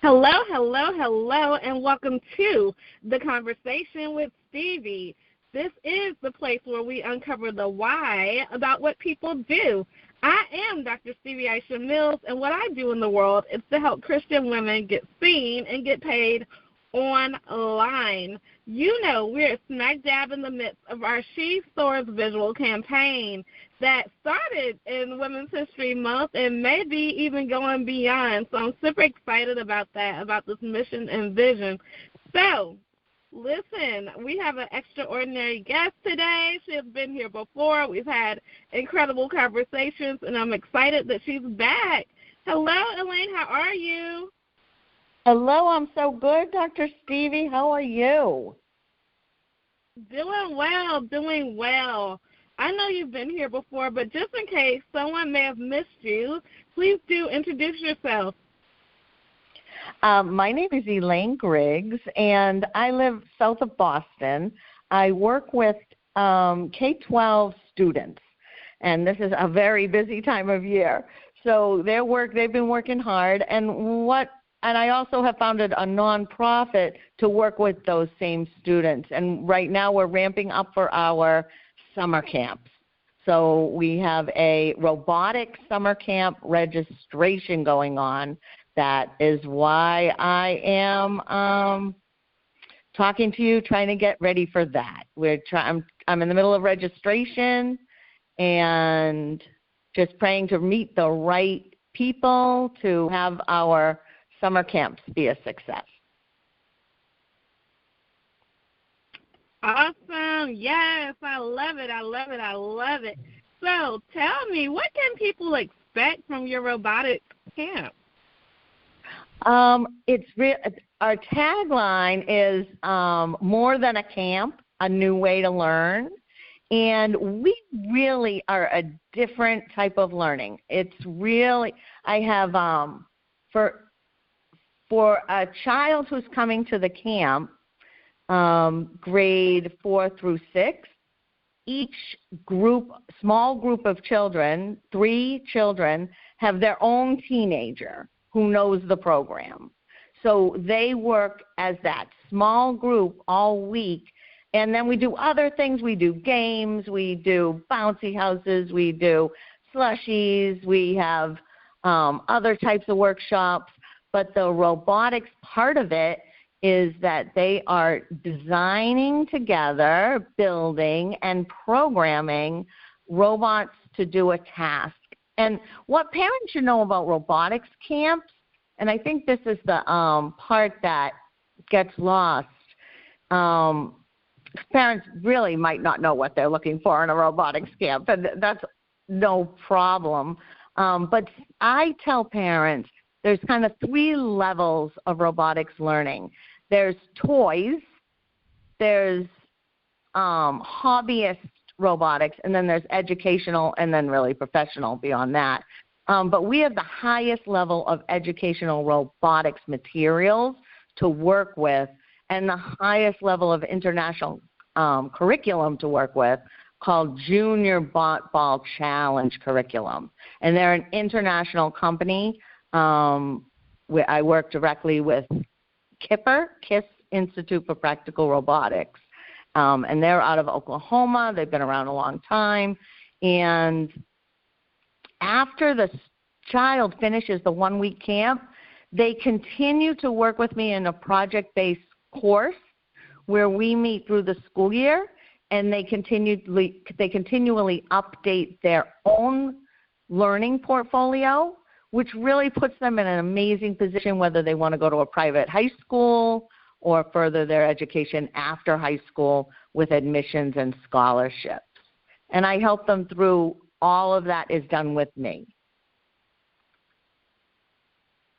Hello, hello, hello, and welcome to The Conversation with Stevie. This is the place where we uncover the why about what people do. I am Dr. Stevie Aisha Mills, and what I do in the world is to help Christian women get seen and get paid online. You know, we're smack dab in the midst of our She Soars visual campaign that started in Women's History Month and maybe even going beyond. So I'm super excited about that, about this mission and vision. So, listen, we have an extraordinary guest today. She has been here before. We've had incredible conversations, and I'm excited that she's back. Hello, Elaine. How are you? Hello, I'm so good, Dr. Stevie. How are you? Doing well, doing well. I know you've been here before, but just in case someone may have missed you, please do introduce yourself. My name is Elaine Griggs, and I live south of Boston. I work with K-12 students, and this is a very busy time of year. So they've been working hard, and I also have founded a nonprofit to work with those same students. And right now we're ramping up for our summer camps. So we have a robotics summer camp registration going on. That is why I am talking to you, trying to get ready for that. I'm in the middle of registration and just praying to meet the right people to have our summer camps be a success. Awesome. Yes, I love it. I love it. I love it. So tell me, what can people expect from your robotics camp? Our tagline is more than a camp, a new way to learn. And we really are a different type of learning. It's really, I have, for a child who's coming to the camp, grade 4 through 6, each small group of children, 3 children, have their own teenager who knows the program. So they work as that small group all week, and then we do other things. We do games, we do bouncy houses, we do slushies, we have other types of workshops. But the robotics part of it is that they are designing together, building, and programming robots to do a task. And what parents should know about robotics camps, and I think this is the part that gets lost, parents really might not know what they're looking for in a robotics camp, and that's no problem. But I tell parents there's kind of 3 levels of robotics learning. There's toys, there's hobbyist robotics, and then there's educational, and then really professional beyond that. But we have the highest level of educational robotics materials to work with and the highest level of international curriculum to work with called Junior Ball Challenge Curriculum. And they're an international company. Where I work directly with KISS Institute for Practical Robotics. And they're out of Oklahoma. They've been around a long time. And after the child finishes the 1-week camp, they continue to work with me in a project-based course where we meet through the school year, and they continually update their own learning portfolio, which really puts them in an amazing position whether they want to go to a private high school or further their education after high school with admissions and scholarships. And I help them through all of that is done with me.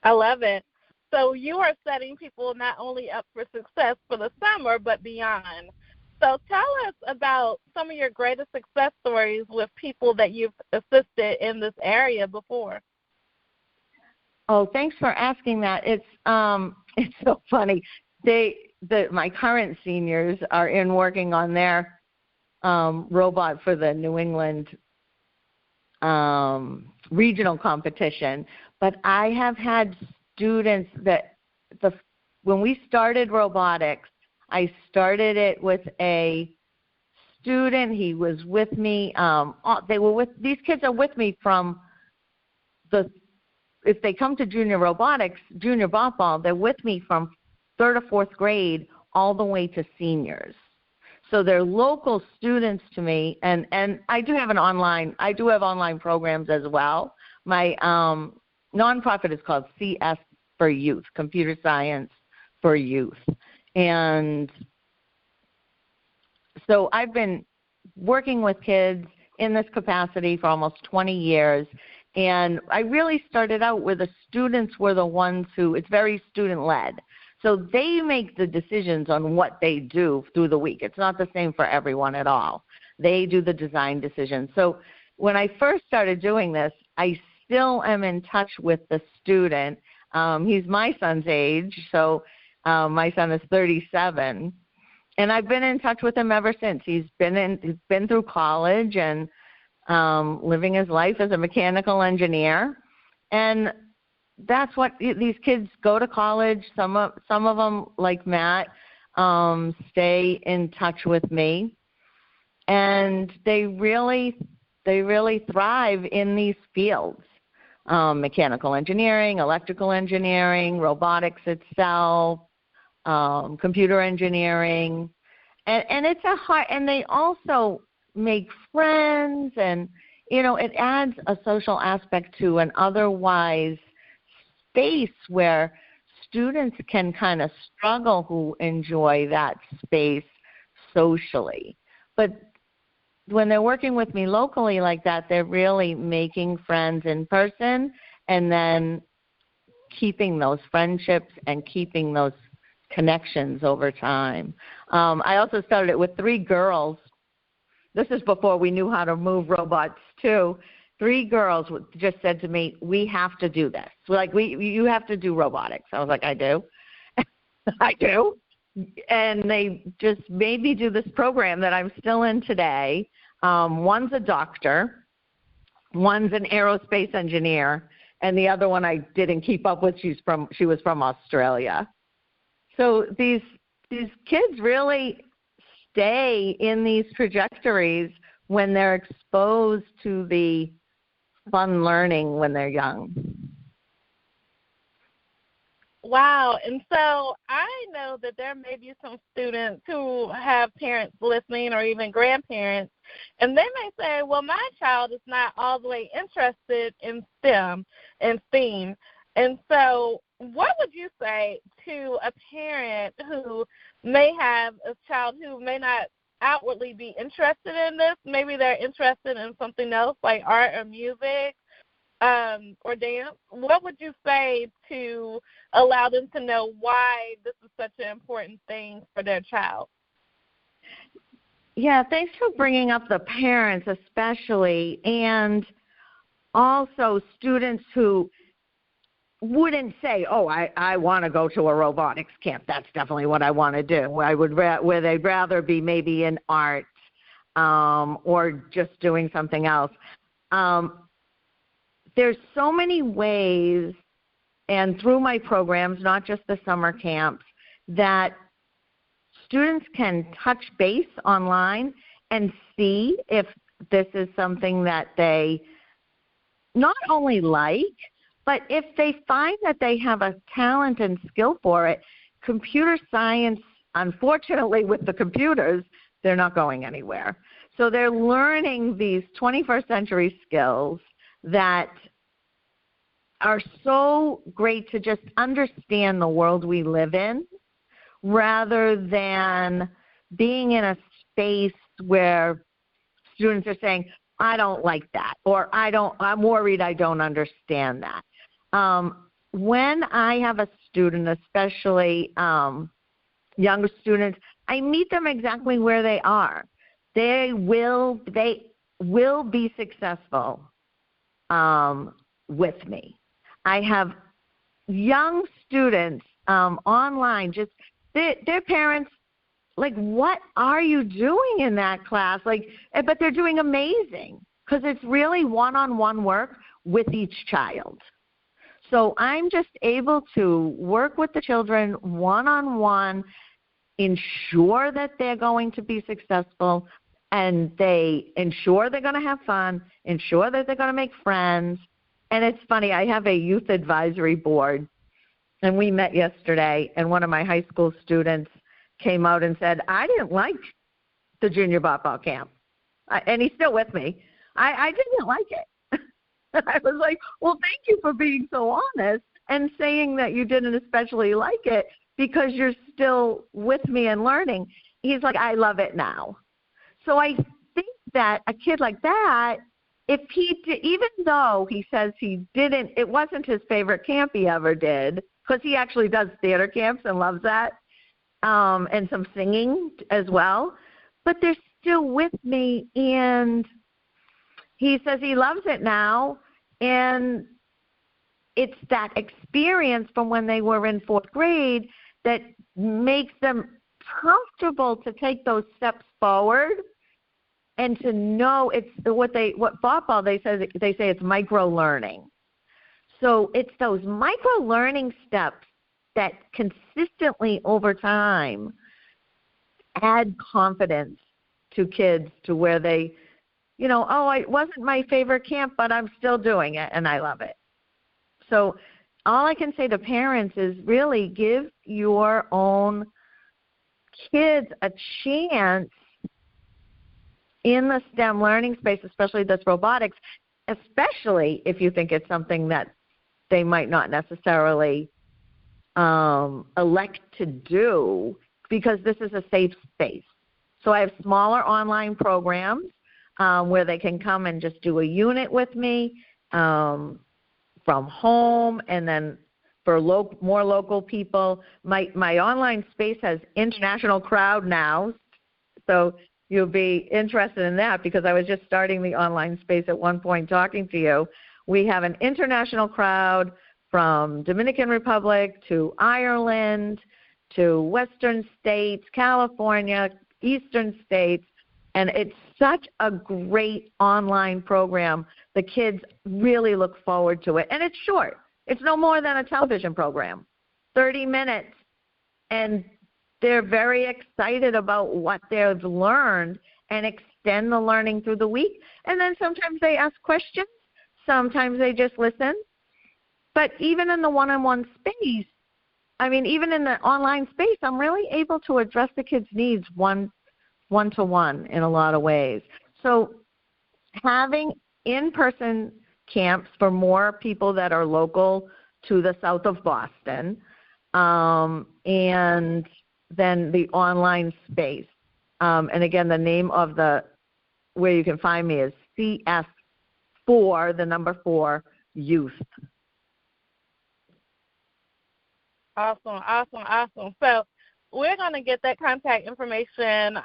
I love it. So you are setting people not only up for success for the summer, but beyond. So tell us about some of your greatest success stories with people that you've assisted in this area before. Oh, thanks for asking that. It's so funny. My current seniors are working on their robot for the New England regional competition. But I have had students that when we started robotics, I started it with a student. He was with me. These kids are with me from if they come to junior robotics, junior ball, they're with me from 3rd or 4th grade all the way to seniors. So they're local students to me, and I do have online programs as well. My nonprofit is called CS for Youth, Computer Science for Youth. And so I've been working with kids in this capacity for almost 20 years. And I really started out where the students were the ones it's very student-led. So they make the decisions on what they do through the week. It's not the same for everyone at all. They do the design decisions. So when I first started doing this, I still am in touch with the student. He's my son's age, so my son is 37. And I've been in touch with him ever since. He's been through college and living his life as a mechanical engineer. And that's what these kids go to college. Some of them, like Matt, stay in touch with me, and they really thrive in these fields: mechanical engineering, electrical engineering, robotics itself, computer engineering, and it's and they also make friends, and it adds a social aspect to an otherwise space where students can kind of struggle who enjoy that space socially. But when they're working with me locally like that, they're really making friends in person and then keeping those friendships and keeping those connections over time. I also started it with 3 girls. This is before we knew how to move robots too. 3 girls just said to me, "We have to do this. You have to do robotics." I was like, "I do." I do. And they just made me do this program that I'm still in today. One's a doctor, one's an aerospace engineer, and the other one I didn't keep up with. She was from Australia. So these kids really stay in these trajectories when they're exposed to the fun learning when they're young. Wow. And so I know that there may be some students who have parents listening or even grandparents, and they may say, well, my child is not all the way interested in STEM and STEAM. And so what would you say to a parent who may have a child who may not outwardly be interested in this? Maybe they're interested in something else like art or music or dance. What would you say to allow them to know why this is such an important thing for their child? Yeah, thanks for bringing up the parents especially, and also students who wouldn't say, "Oh, I want to go to a robotics camp. That's definitely what I want to do." Where they'd rather be maybe in art or just doing something else. There's so many ways, and through my programs, not just the summer camps, that students can touch base online and see if this is something that they not only like, but if they find that they have a talent and skill for it. Computer science, unfortunately with the computers, they're not going anywhere. So they're learning these 21st century skills that are so great to just understand the world we live in, rather than being in a space where students are saying, "I don't like that," or I'm worried I don't understand that. When I have a student, especially younger students, I meet them exactly where they are. They will be successful with me. I have young students online, just their parents, like, "What are you doing in that class?" But they're doing amazing because it's really one-on-one work with each child. So I'm just able to work with the children one-on-one, ensure that they're going to be successful, and they ensure they're going to have fun, ensure that they're going to make friends. And it's funny, I have a youth advisory board, and we met yesterday, and one of my high school students came out and said, I didn't like the junior ball camp. And he's still with me. I didn't like it. I was like, well, thank you for being so honest and saying that you didn't especially like it because you're still with me and learning. He's like, I love it now. So I think that a kid like that, if he did, even though he says he didn't, it wasn't his favorite camp he ever did, because he actually does theater camps and loves that, and some singing as well, but they're still with me, and he says he loves it now, and it's that experience from when they were in 4th grade that makes them comfortable to take those steps forward and to know it's what Bob they say it's micro learning. So it's those micro learning steps that consistently over time add confidence to kids to where they, it wasn't my favorite camp, but I'm still doing it and I love it. So all I can say to parents is really give your own kids a chance in the STEM learning space, especially this robotics, especially if you think it's something that they might not necessarily elect to do, because this is a safe space. So I have smaller online programs where they can come and just do a unit with me from home, and then for more local people, my online space has international crowd now, so you'll be interested in that because I was just starting the online space at one point talking to you. We have an international crowd from Dominican Republic to Ireland to Western states, California, Eastern states, and it's such a great online program. The kids really look forward to it, and it's short. It's no more than a television program, 30 minutes, and they're very excited about what they've learned and extend the learning through the week. And then sometimes they ask questions. Sometimes they just listen. But even in the one-on-one space, even in the online space, I'm really able to address the kids' needs one-to-one in a lot of ways. So having in-person camps for more people that are local to the south of Boston, and then the online space. And again, the name of where you can find me is CS4, the number 4, Youth. Awesome. So we're going to get that contact information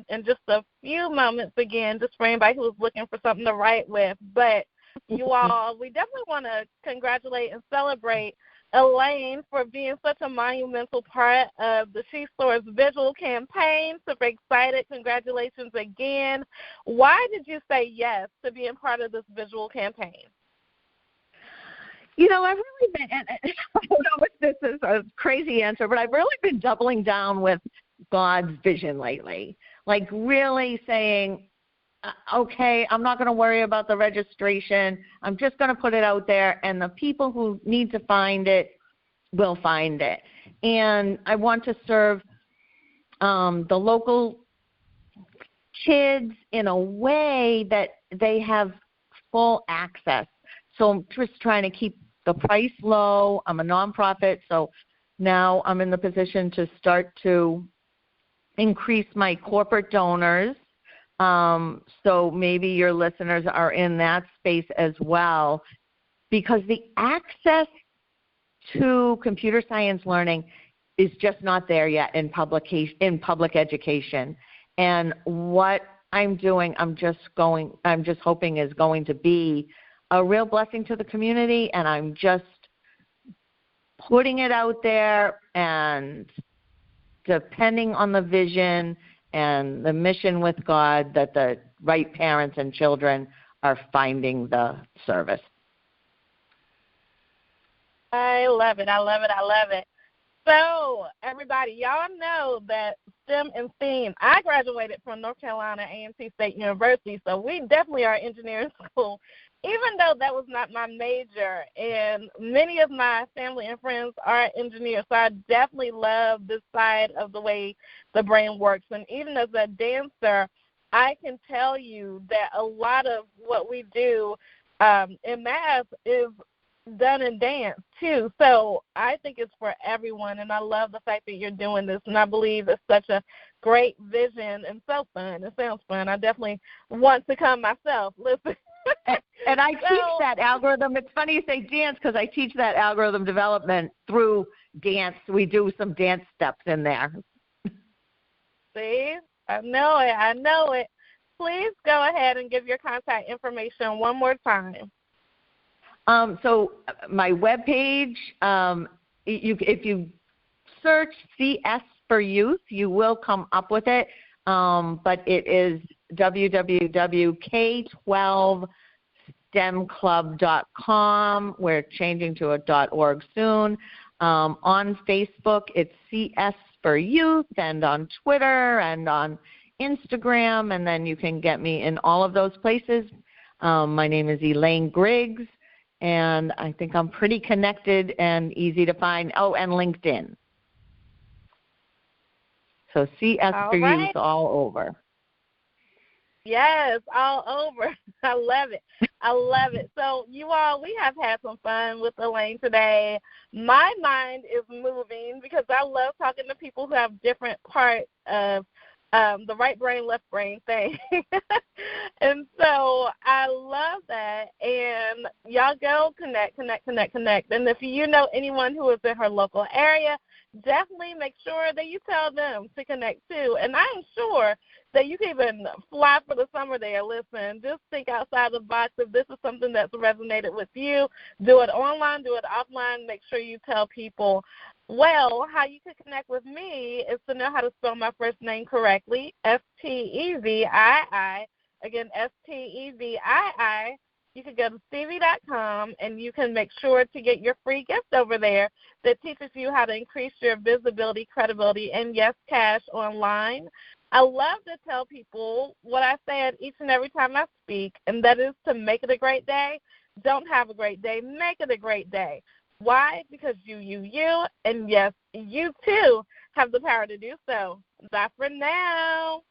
in just a few moments again, just for anybody who's looking for something to write with. But you all, we definitely want to congratulate and celebrate Elaine for being such a monumental part of the She Soars visual campaign. Super excited. Congratulations again. Why did you say yes to being part of this visual campaign? I've really been, and I don't know if this is a crazy answer, but I've really been doubling down with God's vision lately. Like really saying, okay, I'm not going to worry about the registration. I'm just going to put it out there, and the people who need to find it will find it. And I want to serve the local kids in a way that they have full access. So I'm just trying to keep the price low. I'm a nonprofit, so now I'm in the position to start to increase my corporate donors. So maybe your listeners are in that space as well, because the access to computer science learning is just not there yet in public education. And what I'm doing, I'm just hoping is going to be a real blessing to the community, and I'm just putting it out there and depending on the vision and the mission with God that the right parents and children are finding the service. I love it. I love it. I love it. So, everybody, y'all know that STEM and STEAM, I graduated from North Carolina A&T State University, so we definitely are engineering school, even though that was not my major. And many of my family and friends are engineers, so I definitely love this side of the way the brain works. And even as a dancer, I can tell you that a lot of what we do in math is done in dance too. So I think it's for everyone, and I love the fact that you're doing this, and I believe it's such a great vision and so fun. It sounds fun. I definitely want to come myself. Listen. And I teach that algorithm. It's funny you say dance because I teach that algorithm development through dance. We do some dance steps in there. See? I know it. I know it. Please go ahead and give your contact information one more time. So my webpage, if you search CS for Youth, you will come up with it, but it is www.k12stemclub.com. We're changing to a .org soon. On Facebook, it's CS for Youth, and on Twitter and on Instagram, and then you can get me in all of those places. My name is Elaine Griggs. And I think I'm pretty connected and easy to find. Oh, and LinkedIn. So CS for Youth all over. Yes, all over. I love it. I love it. So you all, we have had some fun with Elaine today. My mind is moving because I love talking to people who have different parts of the right brain, left brain thing. And so I love that. And y'all go connect. And if you know anyone who is in her local area, definitely make sure that you tell them to connect too. And I'm sure that you can even fly for the summer there. Listen, just think outside the box. If this is something that's resonated with you, do it online, do it offline. Make sure you tell people. Well, how you can connect with me is to know how to spell my first name correctly, Stevii. Again, Stevii. You can go to Stevii.com, and you can make sure to get your free gift over there that teaches you how to increase your visibility, credibility, and, yes, cash online. I love to tell people what I say each and every time I speak, and that is to make it a great day. Don't have a great day. Make it a great day. Why? Because you, and yes, you too have the power to do so. Bye for now.